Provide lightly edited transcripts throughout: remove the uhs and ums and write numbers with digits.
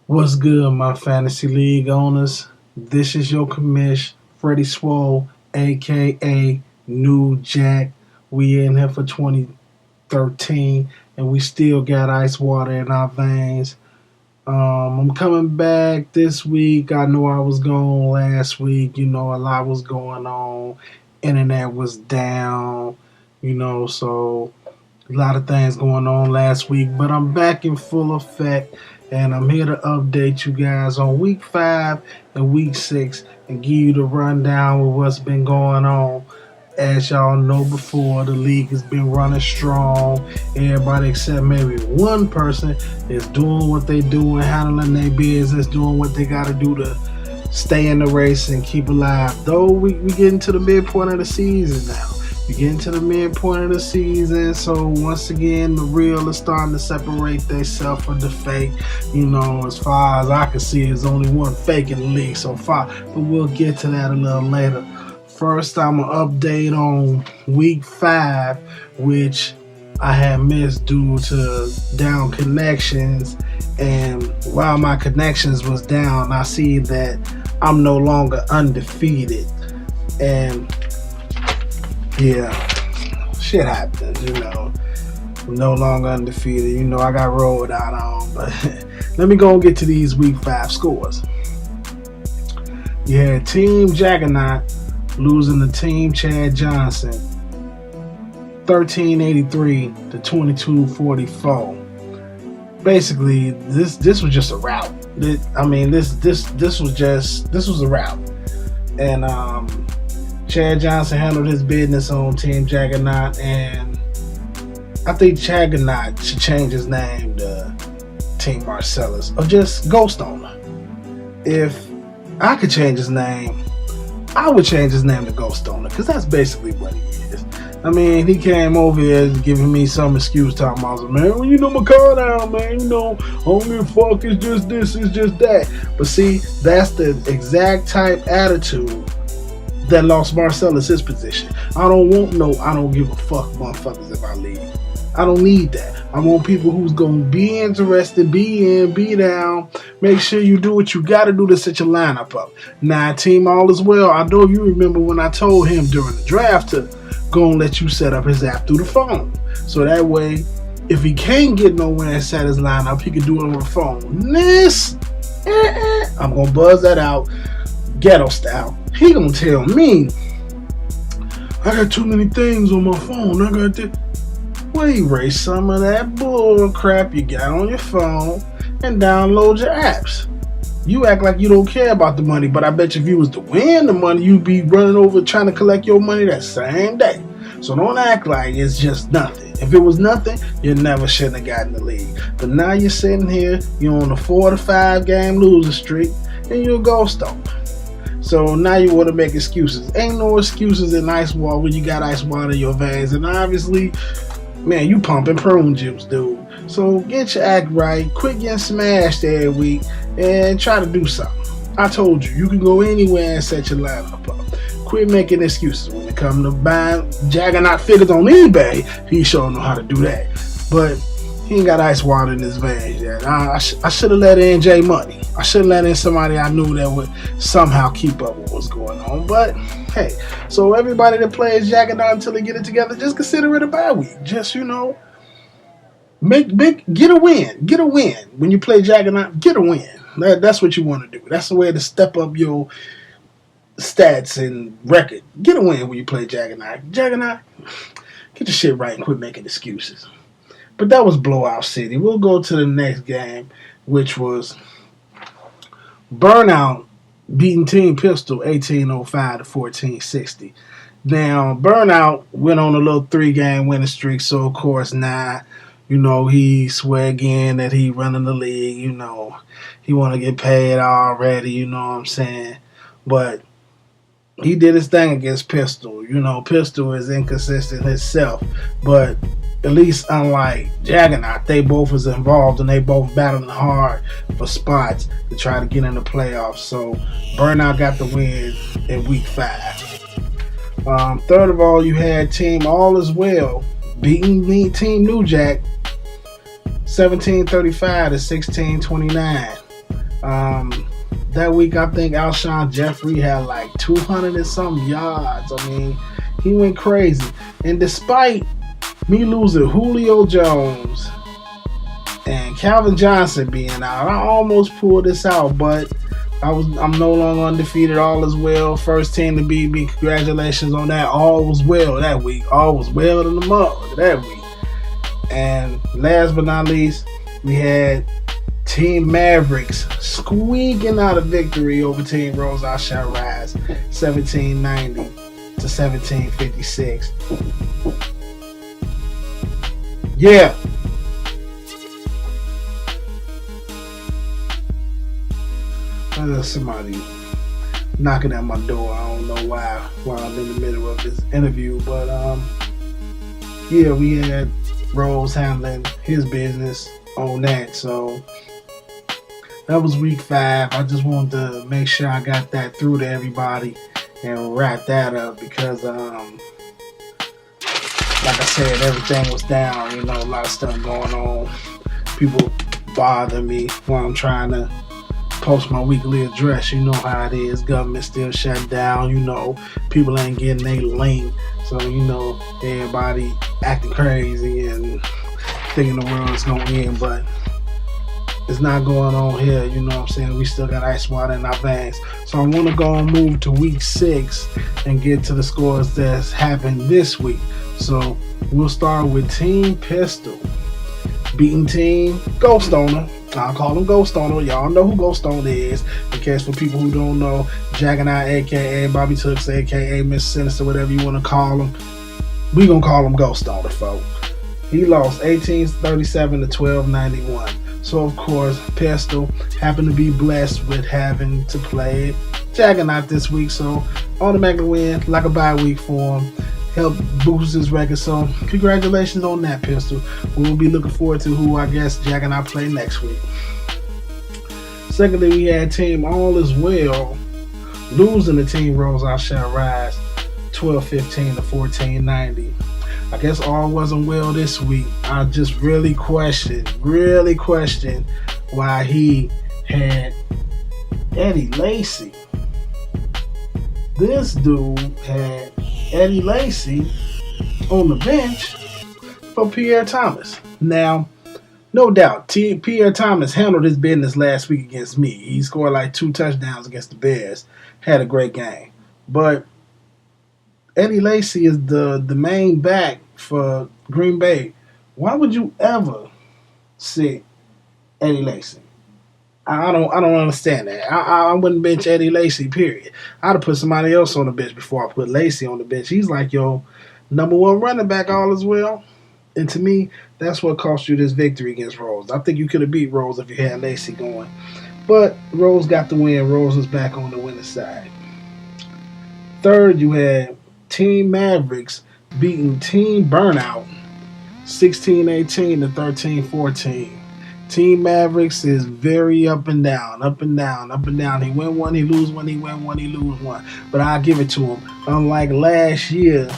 What's good, my fantasy league owners? This is your commish, Freddie Swole, aka New Jack. We in here for 2013, and we still got ice water in our veins. I'm coming back this week. I know I was gone last week. A lot was going on. Internet was down. So a lot of things going on last week, but I'm back in full effect, and I'm here to update you guys on week 5 and week 6 and give you the rundown of what's been going on. As y'all know before, the league has been running strong. Everybody except maybe one person is doing what they do and handling their business, doing what they got to do to stay in the race and keep alive. Though we getting to the midpoint of the season now. We getting to the midpoint of the season, so once again, the real is starting to separate themselves from the fake. As far as I can see, there's only one fake in the league so far, but we'll get to that a little later. First, I'm going to update on week 5, which I had missed due to down connections, and while my connections was down, I see that I'm no longer undefeated, and yeah, shit happens, I'm no longer undefeated. I got rolled out on, but let me go and get to these week 5 scores. You had Team Juggernaut losing to Team Chad Johnson 1383 to 2244. Basically, this was just a rout. This was a rout. And Chad Johnson handled his business on Team Juggernaut, and I think Juggernaut should change his name to Team Marcellus or just Ghost Owner. If I could change his name, I would change his name to Ghost Owner, because that's basically what he is. He came over here giving me some excuse, talking about, man, my car down, man, only fuck is just this, is just that. But see, that's the exact type attitude that lost Marcellus his position. I don't give a fuck motherfuckers in my league. I don't need that. I want people who's going to be interested, be in, be down. Make sure you do what you got to do to set your lineup up. Now, Team All Is Well, I know you remember when I told him during the draft to go and let you set up his app through the phone. So that way, if he can't get nowhere and set his lineup, he can do it on the phone. I'm going to buzz that out ghetto style. He gonna tell me I got too many things on my phone. I got to erase some of that bull crap you got on your phone and download your apps. You act like you don't care about the money, but I bet you if you was to win the money, you'd be running over trying to collect your money that same day. So don't act like it's just nothing. If it was nothing, you never shouldn't have gotten the league. But now you're sitting here, you're on a 4 to 5 game losing streak, and you're a ghost owner. So now you want to make excuses. Ain't no excuses in ice water when you got ice water in your veins. And obviously, man, you pumping prune juice, dude. So get your act right. Quit getting smashed every week and try to do something. I told you can go anywhere and set your lineup up. Quit making excuses. When it comes to buying Juggernaut figures on eBay, he sure know how to do that. But he ain't got ice water in his veins yet. I should have let in J Money. I should have let in somebody I knew that would somehow keep up with what's going on. But hey, so everybody that plays Juggernaut until they get it together, just consider it a bye week. Just get a win. Get a win when you play Juggernaut. Get a win. That's what you want to do. That's the way to step up your stats and record. Get a win when you play Juggernaut. Juggernaut, get your shit right and quit making excuses. But that was Blowout City. We'll go to the next game, which was Burnout beating Team Pistol 1805 to 1460. Now, Burnout went on a little 3-game winning streak, so of course now, he swear again that he running the league, he want to get paid already, you know what I'm saying? But he did his thing against Pistol. Pistol is inconsistent himself, but at least unlike Juggernaut, they both was involved and they both battling hard for spots to try to get in the playoffs. So Burnout got the win in week 5. Third of all, you had Team All Is Well beating Team New Jack 1735 to 1629. That week, I think Alshon Jeffrey had like 200 and some yards. I mean, he went crazy. And despite me losing Julio Jones and Calvin Johnson being out, I almost pulled this out, but I'm no longer undefeated. All is well. First team to beat me. Congratulations on that. All was well that week. All was well in the month that week. And last but not least, we had Team Mavericks squeaking out a victory over Team Rose I Shall Rise, 1790 to 1756. Yeah. There's somebody knocking at my door. I don't know why while I'm in the middle of this interview, but yeah, we had Rose handling his business on that. So that was week 5. I just wanted to make sure I got that through to everybody and wrap that up because like I said, everything was down, a lot of stuff going on. People bother me while I'm trying to post my weekly address. You know how it is. Government still shut down. People ain't getting their link. So, everybody acting crazy and thinking the world is going to end. But it's not going on here. You know what I'm saying? We still got ice water in our veins. So I want to go and move to week 6 and get to the scores that's happened this week. So we'll start with Team Pistol beating Team Ghost Owner. I'll call him Ghost Owner. Y'all know who Ghost Owner is. In case for people who don't know, Jack and I, a.k.a. Bobby Tooks, a.k.a. Miss Sinister, whatever you want to call him, we going to call him Ghost Owner, folks. He lost 1837 to 1291. So, of course, Pistol happened to be blessed with having to play Juggernaut this week. So, automatically win, like a bye week for him. Help boost his record. So, congratulations on that, Pistol. We'll be looking forward to who I guess Jack and I play next week. Secondly, we had Team All Is Well losing to Team Rose I Shall Rise 1215 to 1490. I guess all wasn't well this week. I just really questioned why he had Eddie Lacy. This dude had Eddie Lacy on the bench for Pierre Thomas. Now, no doubt, Pierre Thomas handled his business last week against me. He scored like 2 touchdowns against the Bears. Had a great game. But Eddie Lacy is the main back for Green Bay. Why would you ever sit Eddie Lacy? I don't understand that. I wouldn't bench Eddie Lacy, period. I'd have put somebody else on the bench before I put Lacy on the bench. He's like your number 1 running back, all as well. And to me, that's what cost you this victory against Rose. I think you could have beat Rose if you had Lacy going. But Rose got the win. Rose was back on the winning side. Third, you had Team Mavericks beating Team Burnout 16-18 to 13-14. Team Mavericks is very up and down. He win one, he lose one, he win one, he lose one. But I'll give it to him. Unlike last year,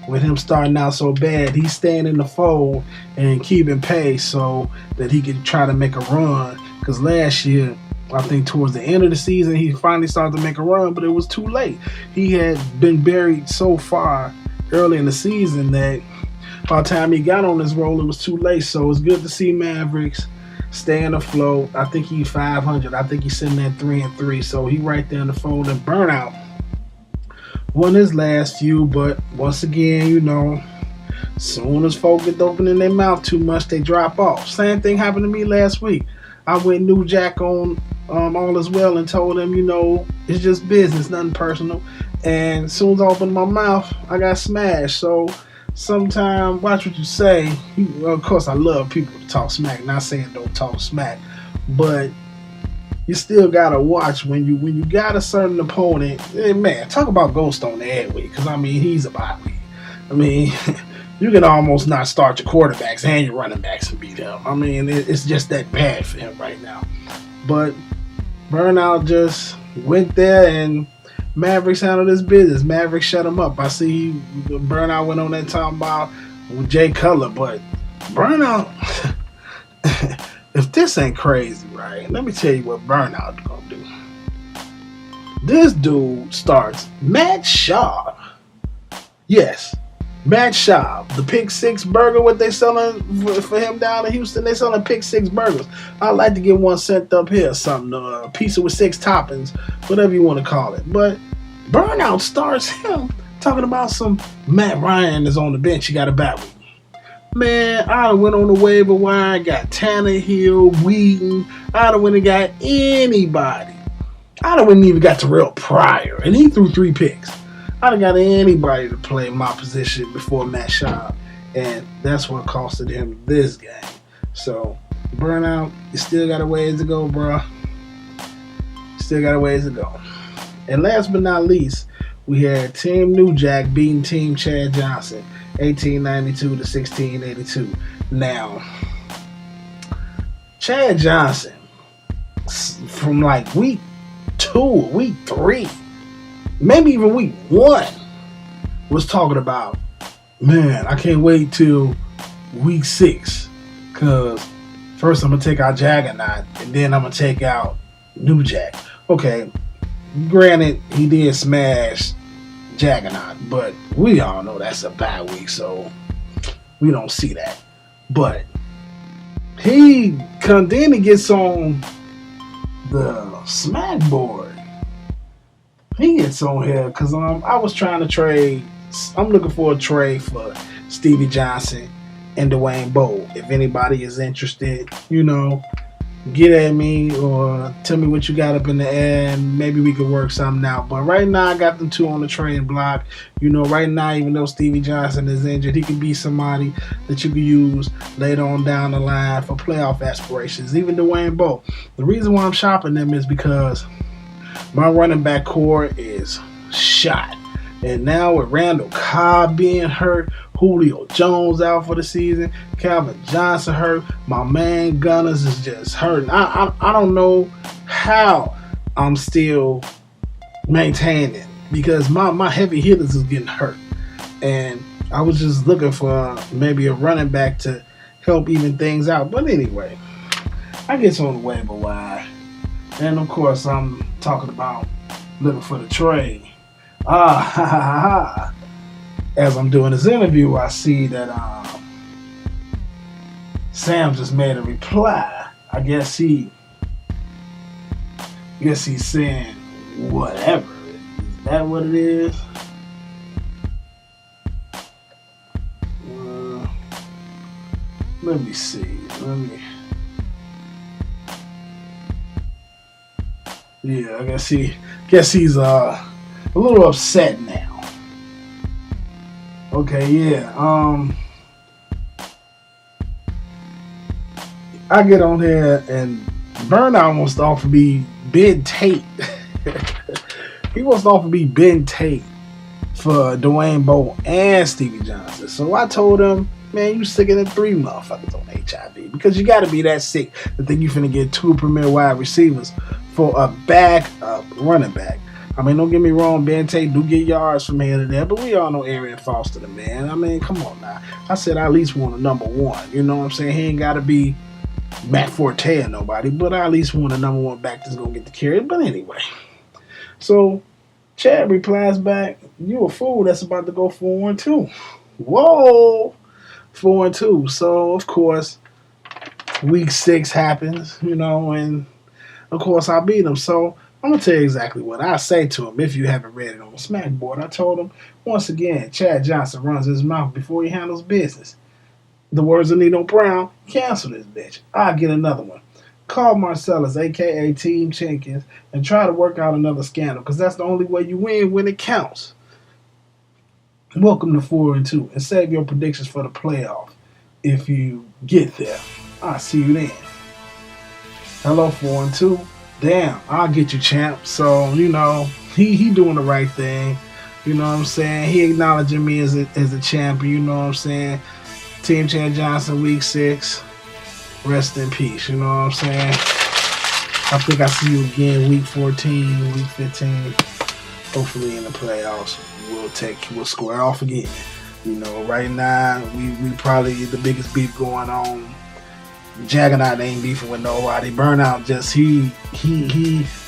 with him starting out so bad, he's staying in the fold and keeping pace so that he can try to make a run. Because last year, I think towards the end of the season, he finally started to make a run, but it was too late. He had been buried so far early in the season that by the time he got on this roll, it was too late. So it's good to see Mavericks staying afloat. I think he's 500. I think he's sitting at 3-3. So he right there in the fold. And Burnout won his last few, but once again, soon as folks get opening their mouth too much, they drop off. Same thing happened to me last week. I went New Jack on All Is Well and told him, it's just business, nothing personal. And as soon as I opened my mouth, I got smashed. So sometimes, watch what you say. Of course, I love people to talk smack. Not saying don't talk smack, but you still gotta watch when you got a certain opponent. Hey, man, talk about Ghost on the airway, because he's a bye week. You can almost not start your quarterbacks and your running backs and beat him. It's just that bad for him right now. But Burnout just went there and Mavericks handled his business. Mavericks shut him up. I see Burnout went on that talking about with Jay Cutler, but Burnout, if this ain't crazy, right? Let me tell you what Burnout gonna do. This dude starts Matt Schaub. Yes, Matt Schaub, the Pick Six Burger. What they selling for him down in Houston? They selling Pick Six burgers. I'd like to get one sent up here, something, a pizza with 6 toppings, whatever you want to call it. But Burnout starts him talking about some Matt Ryan is on the bench. He got a bad week. Man, I done went on the waiver wire, got Tannehill, Wheaton. I done went and got anybody. I done went and even got Terrell Pryor, and he threw 3 picks. I done got anybody to play my position before Matt Schaub, and that's what costed him this game. So, Burnout, you still got a ways to go, bro. Still got a ways to go. And last but not least, we had Team New Jack beating Team Chad Johnson, 1892 to 1682. Now, Chad Johnson, from like week 2, week 3, maybe even week 1, was talking about, man, I can't wait till week 6, because first I'm going to take out Jaggernaut, and then I'm going to take out New Jack. Okay, granted, he did smash Jaggernaut, but we all know that's a bad week, so we don't see that. But then he gets on the smack board. He gets on here because I was trying to trade. I'm looking for a trade for Stevie Johnson and Dwayne Bowe. If anybody is interested, get at me or tell me what you got up in the air, and maybe we could work something out. But right now, I got them 2 on the trade block. Right now, even though Stevie Johnson is injured, he could be somebody that you could use later on down the line for playoff aspirations. Even Dwayne Bowe. The reason why I'm shopping them is because my running back core is shot. And now with Randall Cobb being hurt, Julio Jones out for the season, Calvin Johnson hurt, my man Gunners is just hurting. I don't know how I'm still maintaining, because my heavy hitters is getting hurt. And I was just looking for maybe a running back to help even things out. But anyway, I get on the waiver wire. And of course, I'm talking about looking for the trade. As I'm doing this interview, I see that Sam just made a reply. I guess he's saying whatever. Is that what it is? Let me see. Yeah, I guess he's a little upset now. Okay, yeah. I get on here and Burnout wants to offer me Ben Tate. He wants to offer me Ben Tate for Dwayne Bowe and Stevie Johnson. So I told him, man, you sicker than 3 motherfuckers on HIV, because you got to be that sick to think you finna get 2 premier wide receivers for a backup running back. I mean, don't get me wrong, Ben Tate do get yards from here to there, but we all know Arian Foster, the man. I mean, come on now. I said I at least want a number 1. You know what I'm saying? He ain't got to be Matt Forte or nobody, but I at least want a number 1 back that's going to get the carry. But anyway, so Chad replies back, you a fool that's about to go 4-2. Whoa, 4-2. So, of course, week 6 happens, and of course I beat him. So I'm going to tell you exactly what I say to him if you haven't read it on the Smackboard. I told him, once again, Chad Johnson runs his mouth before he handles business. The words of Nino Brown, cancel this bitch. I'll get another one. Call Marcellus, a.k.a. Team Jenkins, and try to work out another scandal, because that's the only way you win when it counts. Welcome to 4-2, and save your predictions for the playoff if you get there. I'll see you then. Hello, 4-2. Damn, I'll get you, champ. So, he doing the right thing. You know what I'm saying? He acknowledging me as a champion. You know what I'm saying? Team Chad Johnson, week 6. Rest in peace. You know what I'm saying? I think I see you again week 14, week 15. Hopefully in the playoffs, we'll square off again. Right now, we probably the biggest beef going on Juggernaut ain't beefing with nobody. Burnout just he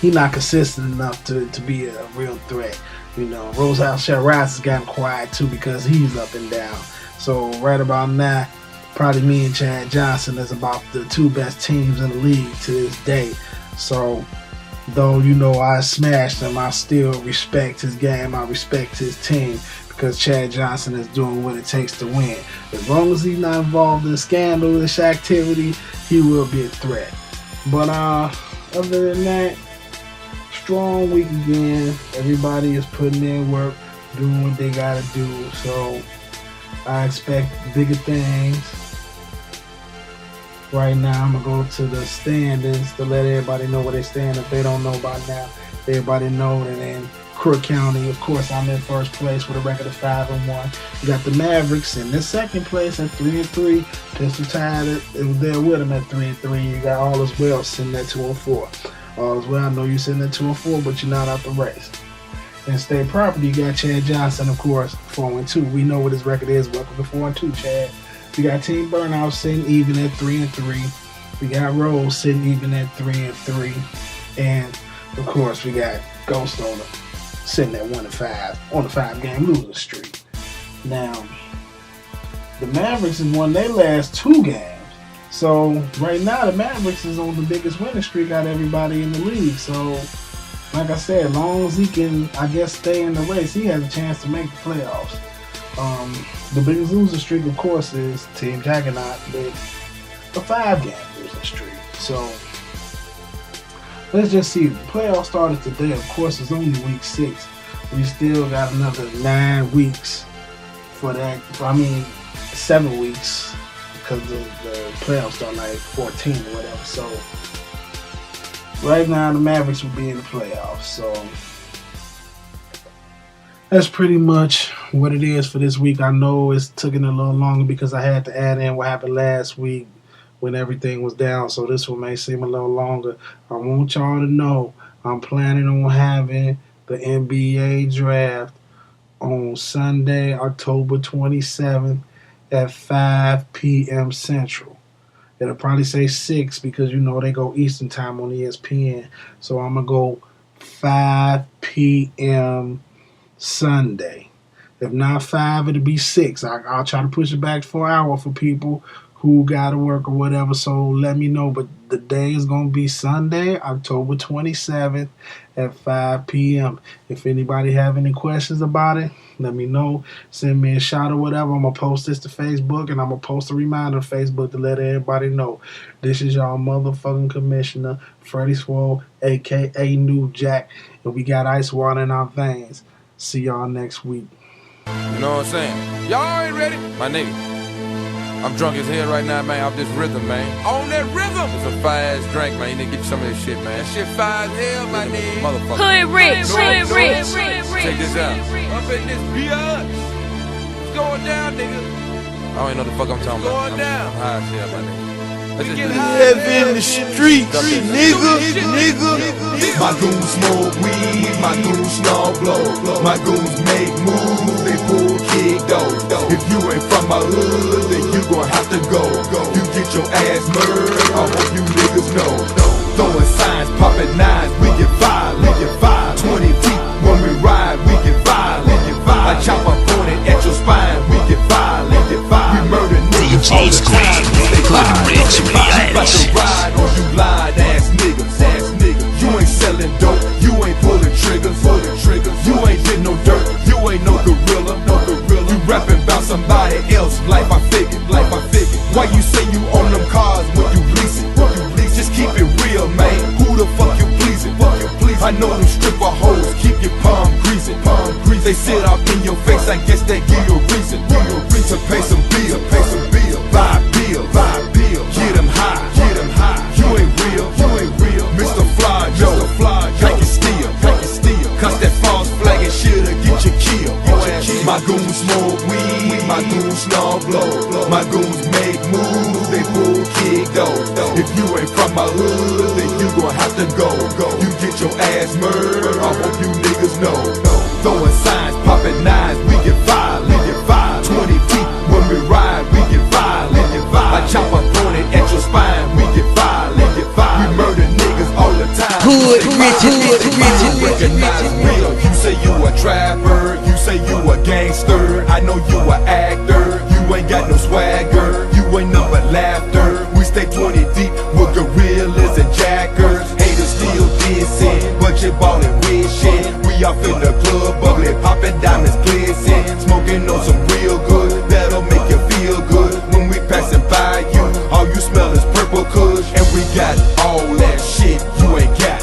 not consistent enough to be a real threat. You know, Rosehouse Shiraz has gotten quiet too because he's up and down. So right about now, probably me and Chad Johnson is about the two best teams in the league to this day. So though, you know, I smashed him, I still respect his game, I respect his team, because Chad Johnson is doing what it takes to win. As long as he's not involved in scandalous activity, he will be a threat. But other than that, strong week again. Everybody is putting in work, doing what they gotta do. So I expect bigger things. Right now, I'm gonna go to the standings to let everybody know where they stand. If they don't know by now, everybody know that in Crook County, of course, I'm in first place with a record of 5-1. You got the Mavericks in the second place at 3-3. Pistol tied it was there with them at 3-3. You got All Is Well sitting at 2-4. All Is Well, I know you're sitting at 2-4, but you're not out the race. In state property, you got Chad Johnson, of course, 4-2. We know what his record is. Welcome to 4-2, Chad. We got Team Burnout sitting even at 3-3. We got Rose sitting even at 3-3. And of course, we got Ghost Owner sitting at 1-5 on a 5-game losing streak. Now, the Mavericks has won their last 2 games. So right now, the Mavericks is on the biggest winning streak out of everybody in the league. So, like I said, as long as he can, I guess, stay in the race, he has a chance to make the playoffs. The biggest losing streak, of course, is Team Juggernaut with a 5-game losing streak. So let's just see. The playoffs started today. Of course, it's only week 6. We still got another 9 weeks for that. 7 weeks because the playoffs start like 14 or whatever. So right now, the Mavericks will be in the playoffs. So that's pretty much what it is for this week. I know it's taking a little longer because I had to add in what happened last week when everything was down. So this one may seem a little longer. I want y'all to know I'm planning on having the NBA draft on Sunday, October 27th at 5 p.m. Central. It'll probably say 6 because, you know, they go Eastern time on ESPN. So I'm going to go 5 p.m. Sunday. If not 5, it'll be 6. I'll try to push it back for an hour for people who got to work or whatever, so let me know. But the day is going to be Sunday, October 27th at 5 p.m. If anybody have any questions about it, let me know. Send me a shout or whatever. I'm going to post this to Facebook, and I'm going to post a reminder to Facebook to let everybody know. This is y'all motherfucking commissioner, Freddie Swole, a.k.a. New Jack, and we got ice water in our veins. See y'all next week. You know what I'm saying? Y'all ain't ready? My nigga, I'm drunk as hell right now, man, off this rhythm, man. On that rhythm? It's a fire-ass drink, man. You need to get you some of this shit, man. That shit fire as hell, my nigga. Motherfucker. Hood rich. Check this out. Up in this beer. What's going down, nigga? I don't even know the fuck I'm talking about. Going down. I'm high as hell, my nigga. Live in the streets, nigga. My goons smoke weed, my goons snarl blow. My goons make moves, they pull kick dough. If you ain't from my hood, then you gon' have to go. You get your ass murdered, I hope you niggas know. Throwing signs, popping nines, we get violent. 20 feet when we ride, we get violent. I chop a pointed at your spine, we get violent. We murder niggas all the time. About to ride on you lying ass niggas. You ain't selling dope, you ain't pulling triggers. You ain't did no dirt, you ain't no gorilla. You rapping about somebody else, life I figured. Why you say you own them cars when you lease it? Just keep it real, man. Who the fuck you pleasing? I know them stripper hoes, keep your palm greasing. They sit up in your face, I guess they give you a reason to pay some bill. Buy bill. Get them high. You ain't real. Mr. Fly, take it steal. Cause that false flag and shit'll get you killed. My goons smoke weed, my goons snarl blow. My goons make moves, they pull kick dough. If you ain't from my hood, then you gon' have to go. You get your ass murdered, I hope you niggas know. Throwing signs, popping nines, we get violent. 20 feet when we ride, we get violent. I chop a pointed at your spine. hood riches. Recognize real. You say you a trapper, you say you a gangster. I know you a actor, you ain't got no swagger, you ain't nothing but laughter. We stay 20 deep with gorillas and jackers. Haters still dissing, but you ballin' with shit. We off in the club, bubbly, poppin' diamonds glisten, smoking on some real good that'll make you feel good. When we passin' by you, all you smell is purple kush, and we got all that shit you ain't got.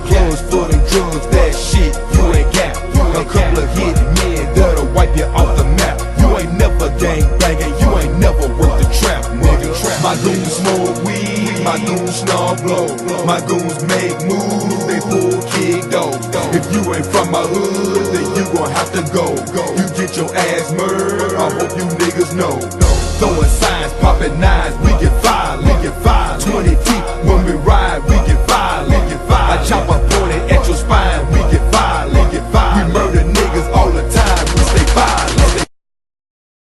Clothes for them drugs, that shit you ain't got. A couple of hit men that'll wipe you off the map. You ain't never gang bangin', you ain't never worked the trap, nigga. My goons smoke weed, my goons snarl blow, my goons make moves, they pull kick dough. If you ain't from my hood, then you gon' have to go. You get your ass murdered, I hope you niggas know. Throwing signs, poppin' nines, we get